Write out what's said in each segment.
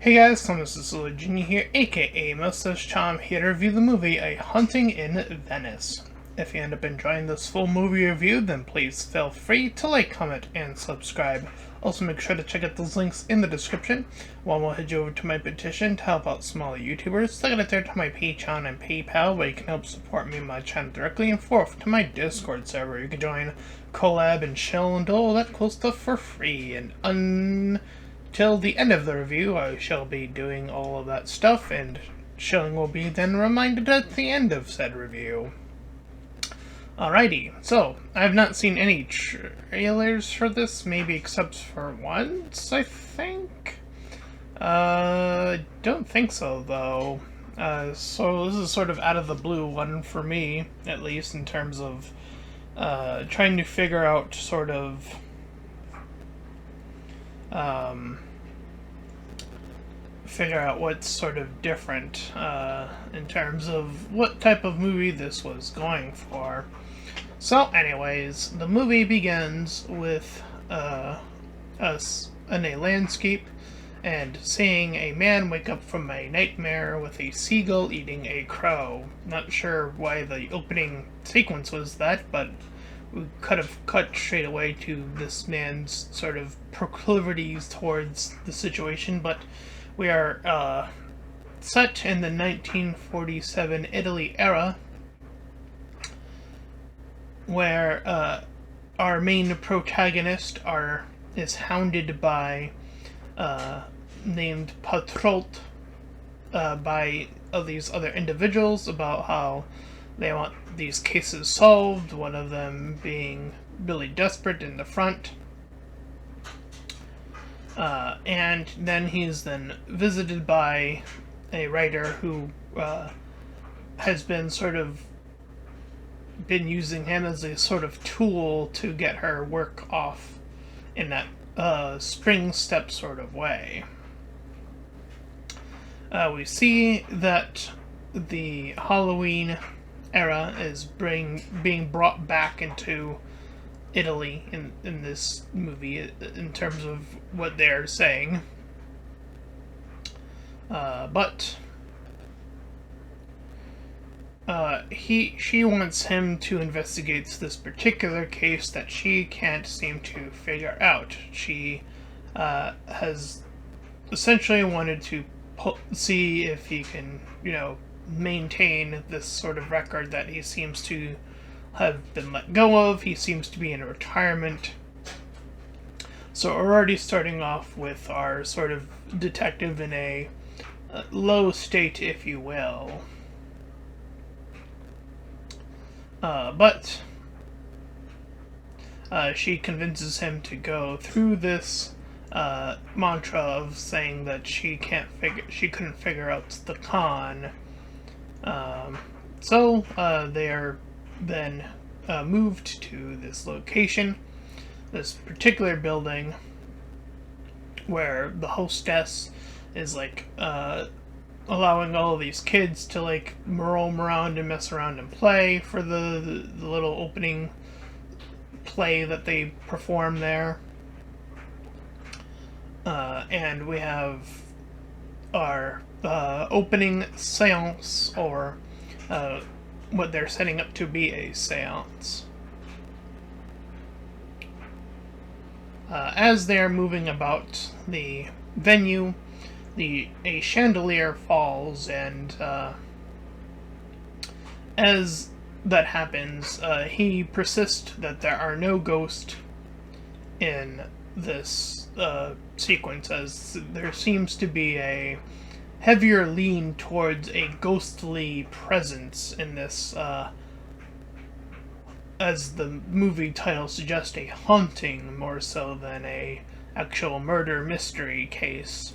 Hey guys, so this is Junior here, aka Mustached. I'm here to review the movie A Haunting in Venice. If you end up enjoying this full movie review, then please feel free to like, comment, and subscribe. Also make sure to check out those links in the description. One will head you over to my petition to help out smaller YouTubers. Second it there to my Patreon and PayPal, where you can help support me and my channel directly. And fourth, to my Discord server, you can join, collab, and chill, and do all that cool stuff for free. And till the end of the review, I shall be doing all of that stuff, and chilling will be then reminded at the end of said review. Alrighty, so, I have not seen any trailers for this, maybe except for once, I think? Don't think so, though. So this is sort of out of the blue one for me, at least, in terms of, trying to figure out sort of, what's sort of different in terms of what type of movie this was going for. So anyways, the movie begins with us in a landscape and seeing a man wake up from a nightmare with a seagull eating a crow. Not sure why the opening sequence was that, but we could have cut straight away to this man's sort of proclivities towards the situation, but we are set in the 1947 Italy era, where our main protagonist is hounded by named Patrot by these other individuals about how they want these cases solved, one of them being really desperate in the front. And then he's then visited by a writer who has been using him as a sort of tool to get her work off in that spring step sort of way. We see that the Halloween era is being brought back into Italy in this movie in terms of what they're saying, but she wants him to investigate this particular case that she can't seem to figure out. She has essentially wanted to see if he can, maintain this sort of record that he seems to have been let go of. He seems to be in retirement. So we're already starting off with our sort of detective in a low state, if you will. But she convinces him to go through this mantra of saying that she couldn't figure out the con. So they are then moved to this location, this particular building, where the hostess is allowing all of these kids to roam around and mess around and play for the little opening play that they perform there. And we have our opening seance, or what they're setting up to be a seance. As they're moving about the venue, a chandelier falls, and as that happens, he persists that there are no ghosts in this sequence, as there seems to be a heavier lean towards a ghostly presence in this, as the movie title suggests, a haunting more so than a actual murder mystery case,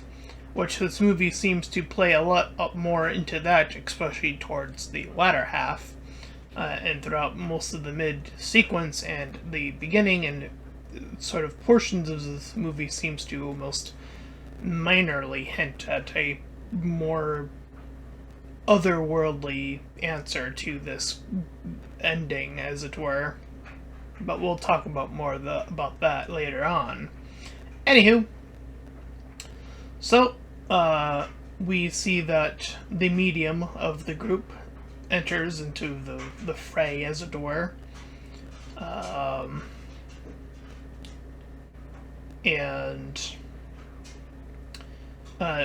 which this movie seems to play a lot up more into that, especially towards the latter half, and throughout most of the mid-sequence and the beginning, and sort of portions of this movie seems to almost minorly hint at a more otherworldly answer to this ending, as it were. But we'll talk about about that later on. Anywho, so we see that the medium of the group enters into the fray, as it were. Um, and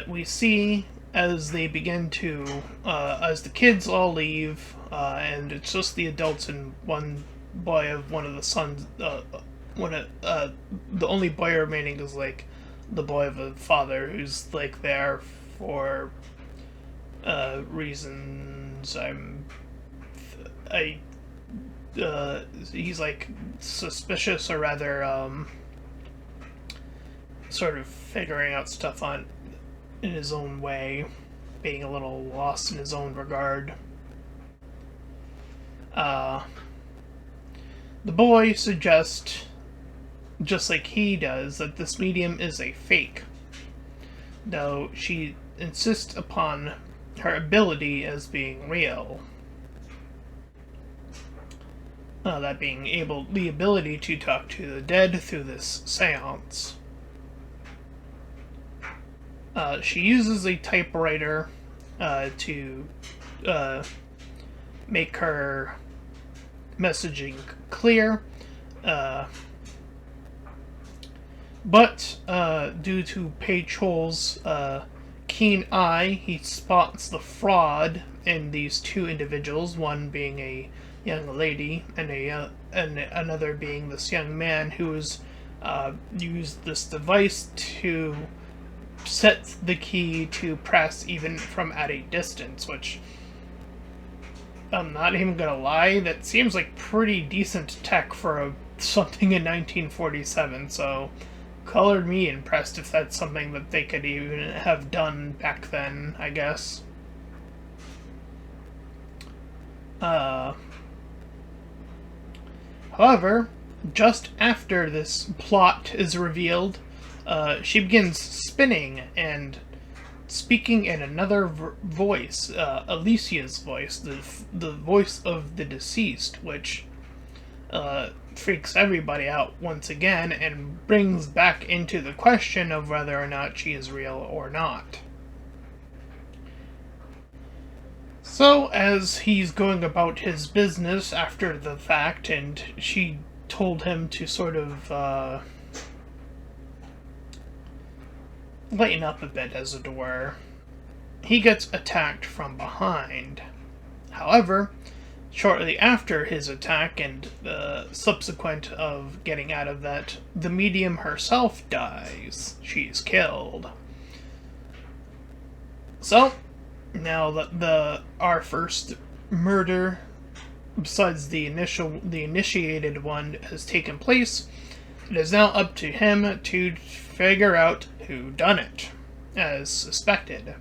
we see as they begin to, as the kids all leave, and it's just the adults and one boy of one of the sons, the only boy remaining is like the boy of a father who's like there for reasons I he's like suspicious, or rather sort of figuring out stuff on in his own way, being a little lost in his own regard. Uh, the boy suggests, just like he does, that this medium is a fake, though she insists upon her ability as being real. That being the ability to talk to the dead through this seance. She uses a typewriter to make her messaging clear, but due to Pei Chol's keen eye, he spots the fraud in these two individuals, one being a young lady and another being this young man who has used this device to set the key to press even from at a distance, which I'm not even gonna lie, that seems like pretty decent tech for something in 1947, so colored me impressed if that's something that they could even have done back then, I guess. However, just after this plot is revealed, she begins spinning and speaking in another voice, Alicia's voice, the voice of the deceased, which freaks everybody out once again and brings back into the question of whether or not she is real or not. So, as he's going about his business after the fact, and she told him to sort of lighten up a bit, as it were, he gets attacked from behind. However, shortly after his attack and subsequent of getting out of that, the medium herself dies. She's killed. So, now that our first murder, besides the initiated one, has taken place, it is now up to him to figure out who done it, as suspected.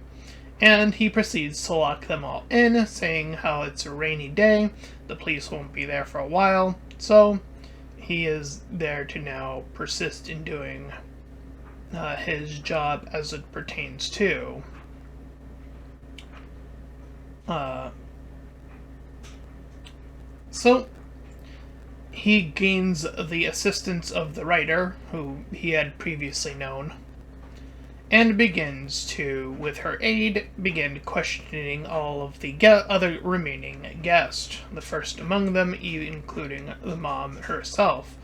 And he proceeds to lock them all in, saying how it's a rainy day, the police won't be there for a while, so he is there to now persist in doing his job as it pertains to. So he gains the assistance of the writer, who he had previously known, and begins to, with her aid, begin questioning all of the other remaining guests, the first among them including the mom herself,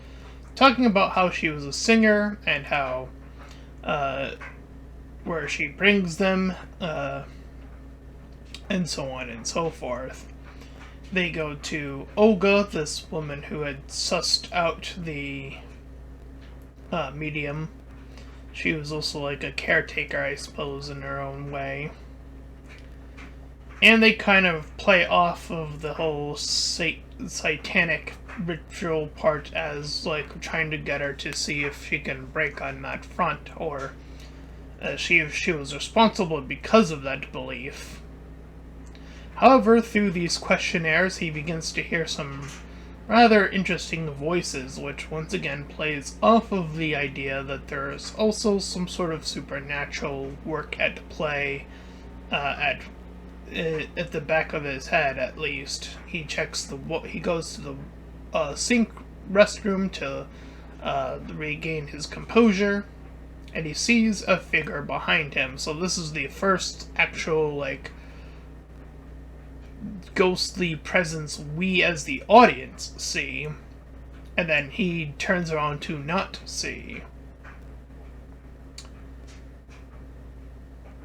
talking about how she was a singer and how where she brings them, and so on and so forth. They go to Olga, this woman who had sussed out the medium. She was also like a caretaker, I suppose, in her own way. And they kind of play off of the whole satanic ritual part as like trying to get her to see if she can break on that front, or if she was responsible because of that belief. However, through these questionnaires, he begins to hear some rather interesting voices, which once again plays off of the idea that there is also some sort of supernatural work at play at the back of his head, at least. He goes to the sink restroom to regain his composure, and he sees a figure behind him. So this is the first actual, like, ghostly presence we as the audience see, and then he turns around to not see.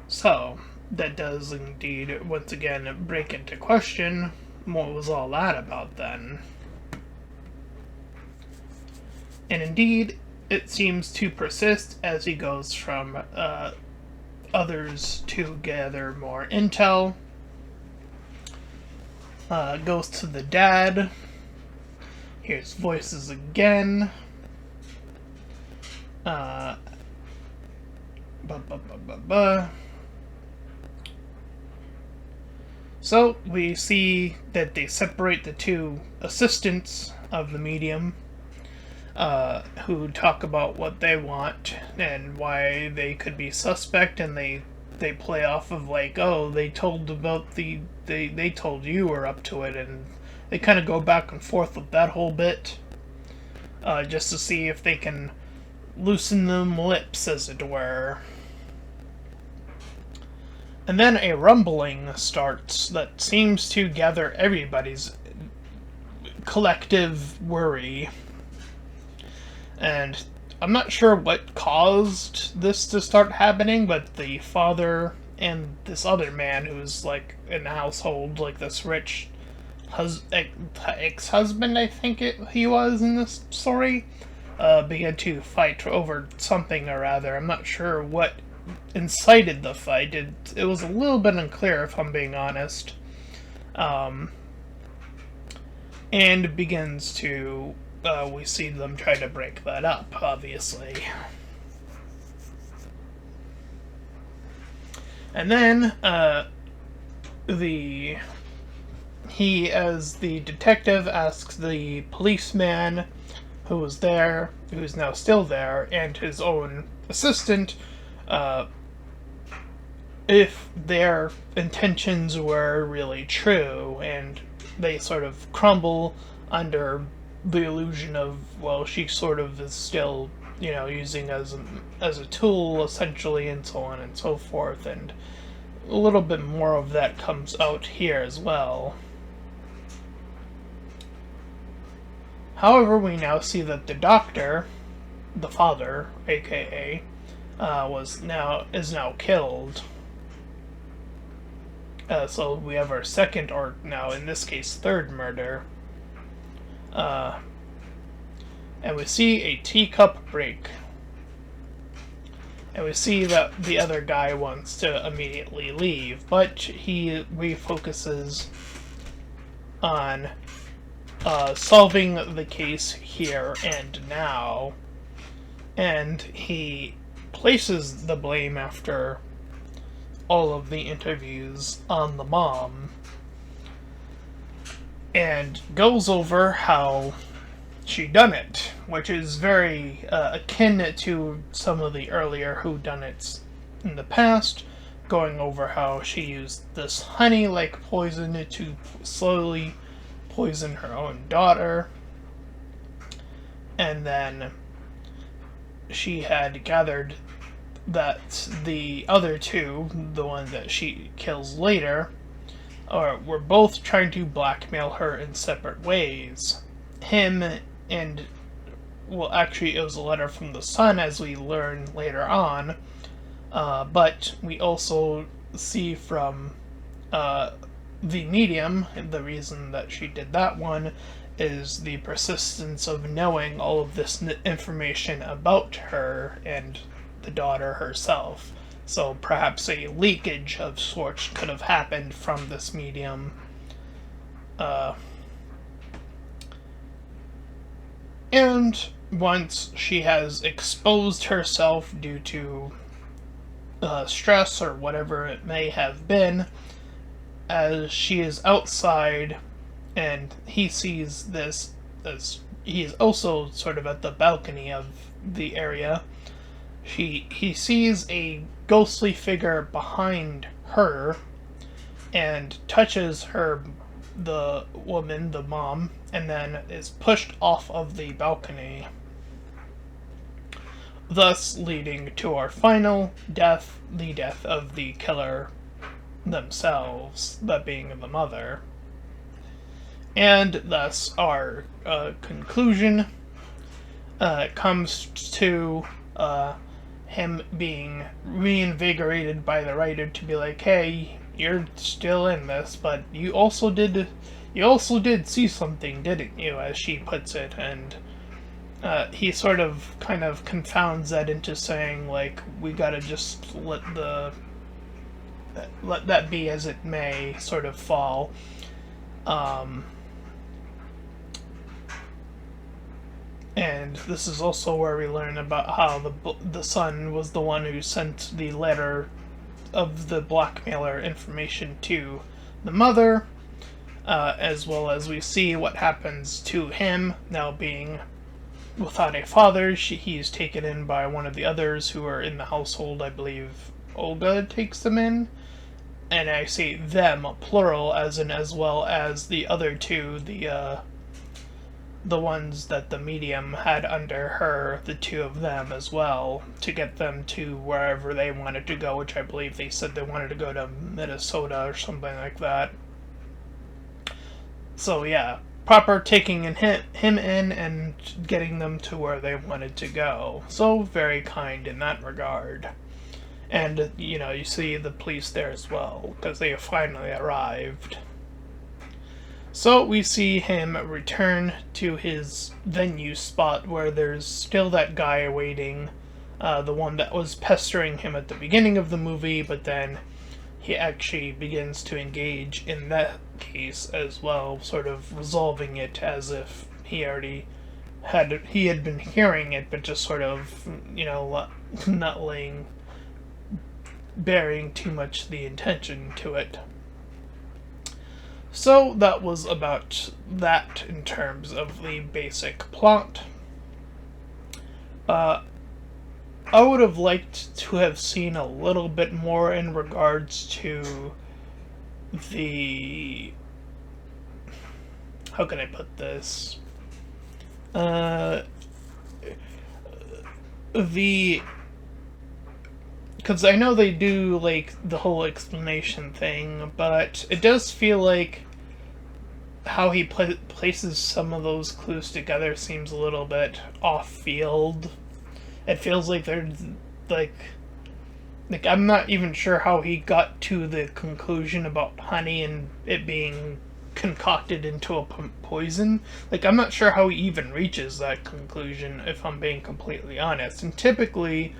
So, that does indeed, once again, break into question what was all that about then. And indeed, it seems to persist as he goes from others to gather more intel. Goes to the dad. Hears voices again. So we see that they separate the two assistants of the medium, who talk about what they want and why they could be suspect, and they play off of like, oh, they told you were up to it, and they kind of go back and forth with that whole bit, just to see if they can loosen them lips, as it were. And then a rumbling starts that seems to gather everybody's collective worry. And I'm not sure what caused this to start happening, but the father and this other man who's like in the household, like this rich ex-husband, I think he was in this story, began to fight over something or other. I'm not sure what incited the fight. It was a little bit unclear, if I'm being honest. And begins to, we see them try to break that up, obviously. And then, he, as the detective, asks the policeman who was there, who's now still there, and his own assistant, if their intentions were really true, and they sort of crumble under the illusion of, well, she sort of is still, using as a tool, essentially, and so on and so forth, and a little bit more of that comes out here as well. However, we now see that the doctor, the father, aka, is now killed. So we have our second, or now in this case third murder. And we see a teacup break. And we see that the other guy wants to immediately leave, but he refocuses on solving the case here and now. And he places the blame, after all of the interviews, on the mom, and goes over how she done it, which is very akin to some of the earlier whodunits in the past, going over how she used this honey-like poison to slowly poison her own daughter, and then she had gathered that the other two, the one that she kills later, were both trying to blackmail her in separate ways. Him and, well, actually it was a letter from the son, as we learn later on, but we also see from the medium, the reason that she did that one is the persistence of knowing all of this information about her and the daughter herself. So perhaps a leakage of sorts could have happened from this medium. And once she has exposed herself due to stress or whatever it may have been, as she is outside and he sees this, as he is also sort of at the balcony of the area, he sees a ghostly figure behind her and touches her, the woman, the mom, and then is pushed off of the balcony. thus leading to our final death, the death of the killer themselves, that being the mother. And thus our conclusion comes to him being reinvigorated by the writer to be like, hey, you're still in this, but you also did see something, didn't you, as she puts it. And he sort of kind of confounds that into saying, like, we gotta just let that be as it may sort of fall. And this is also where we learn about how the son was the one who sent the letter of the blackmailer information to the mother, as well as we see what happens to him now being without a father. He's taken in by one of the others who are in the household. I believe Olga takes them in. And I say them, plural, as well as the other two, the ones that the medium had under her, the two of them as well, to get them to wherever they wanted to go, which I believe they said they wanted to go to Minnesota or something like that. So yeah, proper taking him in and getting them to where they wanted to go. So very kind in that regard. And, you see the police there as well, because they have finally arrived. So we see him return to his venue spot where there's still that guy waiting, the one that was pestering him at the beginning of the movie, but then he actually begins to engage in that case as well, sort of resolving it as if he had been hearing it, but just sort of, not bearing too much the intention to it. So that was about that in terms of the basic plot. I would have liked to have seen a little bit more in regards to the... how can I put this? Because I know they do, like, the whole explanation thing, but it does feel like how he places some of those clues together seems a little bit off-field. It feels like they're, like, I'm not even sure how he got to the conclusion about honey and it being concocted into a poison. Like, I'm not sure how he even reaches that conclusion, if I'm being completely honest. And typically,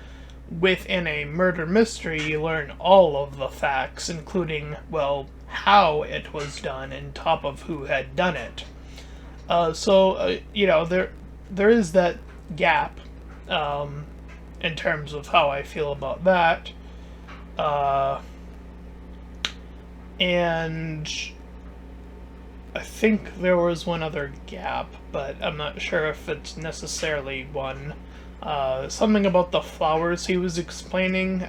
within a murder mystery, you learn all of the facts, including, well, how it was done, and top of who had done it. There is that gap, in terms of how I feel about that. And I think there was one other gap, but I'm not sure if it's necessarily one. Something about the flowers he was explaining.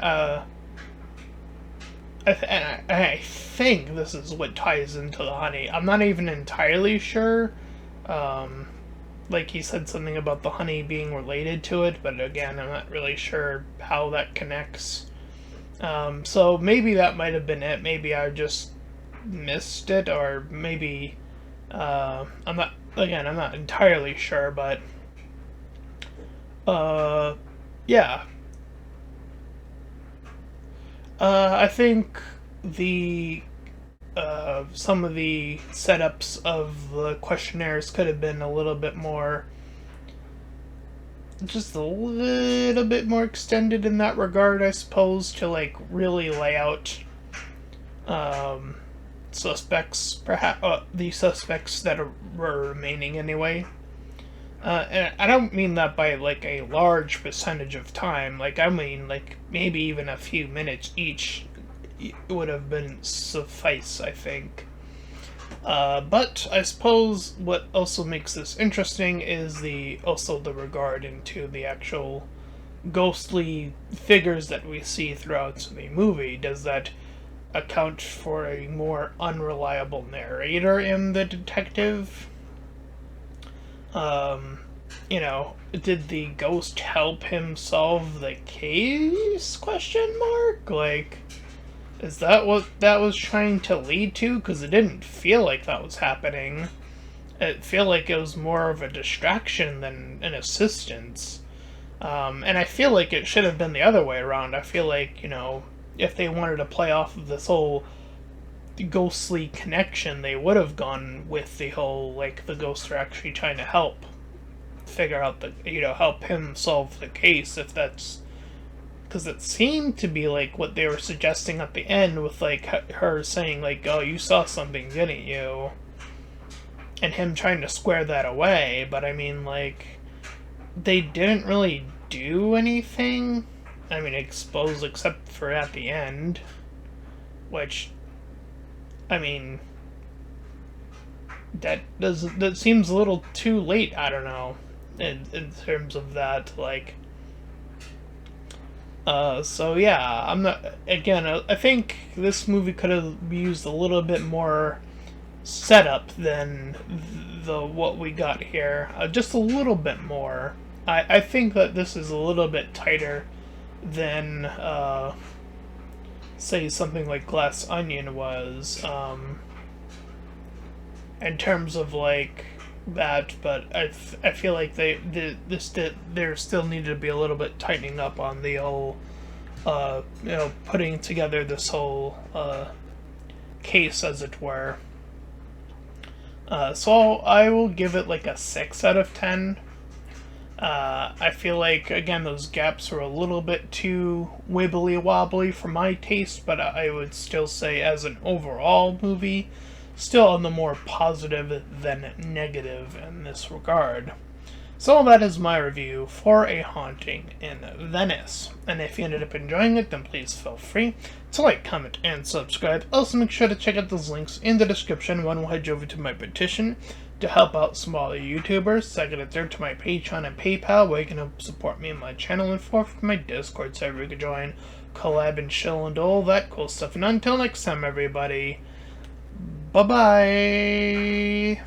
I think this is what ties into the honey. I'm not even entirely sure. Like, he said something about the honey being related to it, but again, I'm not really sure how that connects. So maybe that might have been it. Maybe I just missed it, or maybe I'm not entirely sure, but yeah. I think some of the setups of the questionnaires could have been a little bit more, just a little bit more extended in that regard, I suppose, to, like, really lay out suspects, perhaps the suspects that were remaining anyway. And I don't mean that by, like, a large percentage of time. Like, I mean, like, maybe even a few minutes each would have been suffice, I think. But I suppose what also makes this interesting is the regard into the actual ghostly figures that we see throughout the movie. Does that account for a more unreliable narrator in the detective? did the ghost help him solve the case? Question mark? Like, is that what that was trying to lead to? Because it didn't feel like that was happening. It felt like it was more of a distraction than an assistance. And I feel like it should have been the other way around. I feel like, if they wanted to play off of this whole ghostly connection, they would have gone with the whole, like, the ghosts are actually trying to help figure out help him solve the case, if that's. Because it seemed to be like what they were suggesting at the end with, like, her saying, like, oh, you saw something, didn't you? And him trying to square that away, but I mean, like, they didn't really do anything. I mean, expose except for at the end, which, I mean, that seems a little too late. I don't know, in terms of that, like. So yeah, I'm not. Again, I think this movie could have used a little bit more setup than the what we got here. Just a little bit more. I think that this is a little bit tighter than, say, something like Glass Onion was, in terms of, like, that, but I feel like there still needed to be a little bit tightening up on the whole, putting together this whole, case, as it were. So I will give it like a 6 out of 10. I feel like, again, those gaps are a little bit too wibbly wobbly for my taste, but I would still say, as an overall movie, still on the more positive than negative in this regard. So that is my review for A Haunting in Venice. And if you ended up enjoying it, then please feel free to like, comment, and subscribe. Also, make sure to check out those links in the description. One will head you over to my petition to help out smaller YouTubers. Second and third to my Patreon and PayPal, where you can help support me and my channel. And fourth, to my Discord server you can join, collab, and chill, and all that cool stuff. And until next time, everybody, bye-bye!